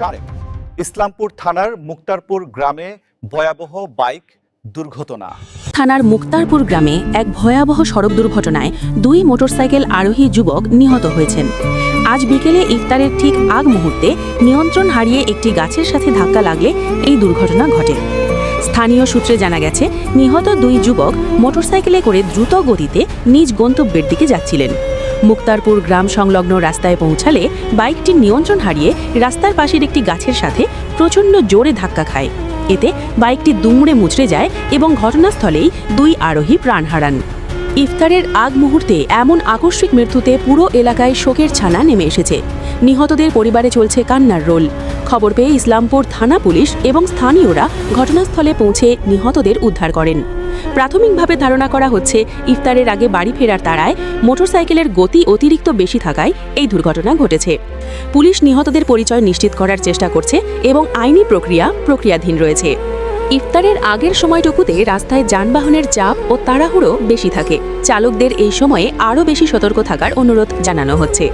Correct. Islampur থানার মুক্তারপুর গ্রামে ভয়াবহ বাইক দুর্ঘটনা। থানার মুক্তারপুর গ্রামে এক ভয়াবহ সড়ক দুর্ঘটনায় 2 মোটরসাইকেল আরোহী যুবক নিহত হয়েছেন। আজ বিকেলে ইফতারের ঠিক আগ মুহূর্তে নিয়ন্ত্রণ হারিয়ে একটি গাছের সাথে ধাক্কা লাগলে এই দুর্ঘটনা ঘটে। স্থানীয় সূত্রে জানা গেছে, নিহত 2 যুবক মোটরসাইকেলে করে দ্রুত গতিতে নিজ গন্তব্যের দিকে যাচ্ছিলেন। মুক্তারপুর গ্রাম সংলগ্ন রাস্তায় পৌঁছালে বাইকটি নিয়ন্ত্রণ হারিয়ে রাস্তার পাশের একটি গাছের সাথে প্রচণ্ড জোরে ধাক্কা খায়। এতে বাইকটি দুমড়ে মুচড়ে যায় এবং ঘটনাস্থলেই 2 আরোহী প্রাণ হারান। ইফতারের আগ মুহূর্তে এমন আকস্মিক মৃত্যুতে পুরো এলাকায় শোকের ছানা নেমে এসেছে। নিহতদের পরিবারে চলছে কান্নার রোল। খবর পেয়ে ইসলামপুর থানা পুলিশ এবং স্থানীয়রা ঘটনাস্থলে পৌঁছে নিহতদের উদ্ধার করেন। প্রাথমিকভাবে ধারণা করা হচ্ছে, ইফতারের আগে বাড়ি ফেরার তাড়ায় মোটরসাইকেলের গতি অতিরিক্ত বেশি থাকায় এই দুর্ঘটনা ঘটেছে। পুলিশ নিহতদের পরিচয় নিশ্চিত করার চেষ্টা করছে এবং আইনি প্রক্রিয়াধীন রয়েছে। ইফতারের আগের সময়টুকুতে রাস্তায় যানবাহনের চাপ ও তাড়াহুড়ো বেশি থাকে। চালকদের এই সময়ে আরও বেশি সতর্ক থাকার অনুরোধ জানানো হচ্ছে।